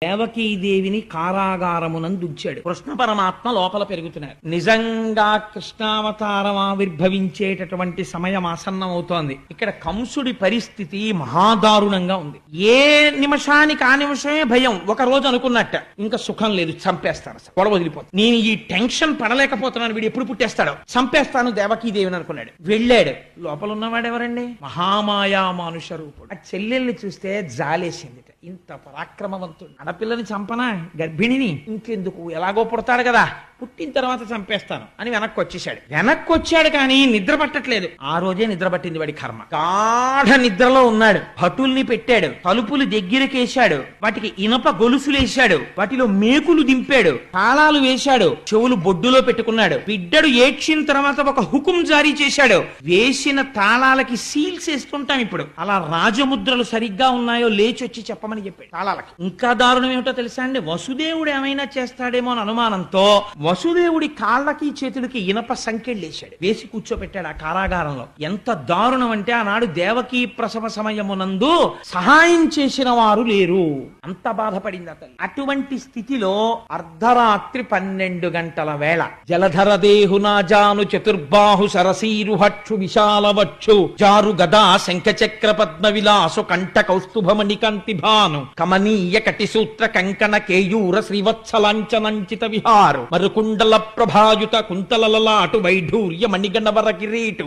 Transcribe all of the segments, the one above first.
దేవకీదేవిని కారాగారమునందుంచాడు. కృష్ణ పరమాత్మ లోపల పెరుగుతున్నారు. నిజంగా కృష్ణావతారం ఆవిర్భవించేటటువంటి సమయం ఆసన్నమవుతోంది. ఇక్కడ కంసుడి పరిస్థితి మహాదారుణంగా ఉంది. ఏ నిమిషానికి ఆ నిమిషమే భయం. ఒక రోజు అనుకున్నట్ట ఇంకా సుఖం లేదు, చంపేస్తాను, గొడవ వదిలిపోతుంది. నేను ఈ టెన్షన్ పడలేకపోతున్నాను, వీడు ఎప్పుడు పుట్టేస్తాడో, చంపేస్తాను దేవకీదేవిని అనుకున్నాడు. వెళ్ళాడు. లోపల ఉన్నవాడు ఎవరండి? మహామాయా మానుష రూపుడు. ఆ చెల్లెల్ని చూస్తే జాలేసింది. ఇంత పరాక్రమవంతుడు, ఆడపిల్లని చంపనా, గర్భిణిని, ఇంకెందుకు, ఎలాగో పుడతాడు కదా, పుట్టిన తర్వాత చంపేస్తాను అని వెనక్కి వచ్చేసాడు. వెనక్కి వచ్చాడు కానీ నిద్ర పట్టట్లేదు. ఆ రోజే నిద్ర పట్టింది వాడి కర్మ. గాఢ నిద్రలో ఉన్నాడు. భటుల్ని పెట్టాడు, తలుపులు దగ్గరకేశాడు, వాటికి ఇనప గొలుసులేశాడు, వాటిలో మేకులు దింపాడు, తాళాలు వేశాడు, చెవులు బొడ్డులో పెట్టుకున్నాడు. బిడ్డడు ఏడ్చిన తర్వాత ఒక హుకుం జారీ చేశాడు. వేసిన తాళాలకి సీల్స్ వేస్తుంటాం ఇప్పుడు, అలా రాజముద్రలు సరిగ్గా ఉన్నాయో లేచొచ్చి చెప్పమని చెప్పాడు తాళాలకి. ఇంకా దారుణం ఏమిటో తెలుసా అండి? వసుదేవుడు ఏమైనా చేస్తాడేమో అని అనుమానంతో వసుదేవుడి కాళ్ళకి చేతులకి ఇనప సంకెళ్ళేశాడు, వేసి కూర్చోబెట్టాడు ఆ కారాగారంలో. ఎంత దారుణం అంటే ఆనాడు దేవకీ ప్రసవ సమయమునందు సహాయం చేసిన వారు లేరు, అంత బాధపడింది అతను. అటువంటి స్థితిలో అర్ధరాత్రి 12 గంటల వేళ జలధర దేహునాజాను చతుర్బాహు సరసీరుహక్షు విశాలవక్షు జారు గదా శంఖచక్ర పద్మ విలాసు కంఠ కౌస్తుభమణి కంతి భాను కమనీయ కటి సూత్ర కంకణ కేయూర శ్రీవత్సలాంఛనంచిత విహారు మరుకుండల ప్రభాయుత కుంతలలాటు వైఢూర్య మణిగణవర కిరీటు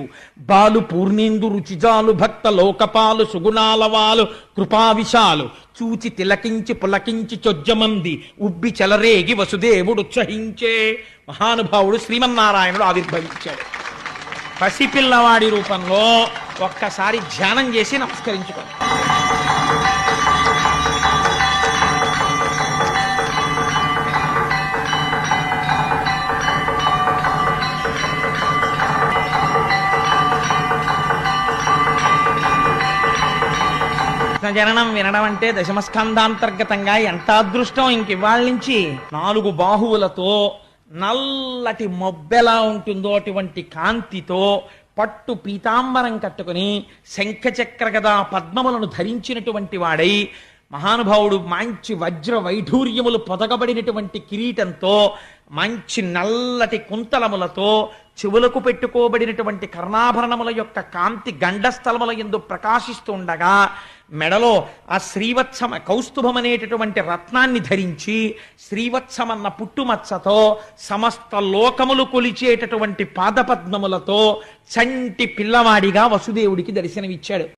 బాలు పూర్ణేందు రుచిజాలు భక్త లోకపాలు సుగుణాలవాలు కృపావిశాలు చూచి తిలకించి పులకించి చొజ్జమంది ఉబ్బి చెలరేగి వసుదేవుడు ఉత్సహించే. మహానుభావుడు శ్రీమన్నారాయణుడు ఆవిర్భవించాడు పసిపిల్లవాడి రూపంలో. ఒక్కసారి ధ్యానం చేసి నమస్కరించుకోండి. జననం వినడం అంటే దశమస్కంధాంతర్గతంగా ఎంత అదృష్టం. ఇంక ఇవాళ నుంచి 4 బాహువులతో, నల్లటి మొబ్బెలా ఉంటుందో అటువంటి కాంతితో, పట్టు పీతాంబరం కట్టుకుని శంఖచక్ర గదా పద్మములను ధరించినటువంటి వాడై, మహానుభావుడు మంచి వజ్ర వైఢూర్యములు పొదగబడినటువంటి కిరీటంతో, మంచి నల్లటి కుంతలములతో, చెవులకు పెట్టుకోబడినటువంటి కర్ణాభరణముల యొక్క కాంతి గండస్థలముల యందు ప్రకాశిస్తూ ఉండగా, మెడలో ఆ శ్రీవత్సమ కౌస్తుభం అనేటటువంటి రత్నాన్ని ధరించి, శ్రీవత్సమన్న పుట్టుమచ్చతో, సమస్త లోకములు కొలిచేటటువంటి పాదపద్మములతో చంటి పిల్లవాడిగా వసుదేవుడికి దర్శనమిచ్చాడు.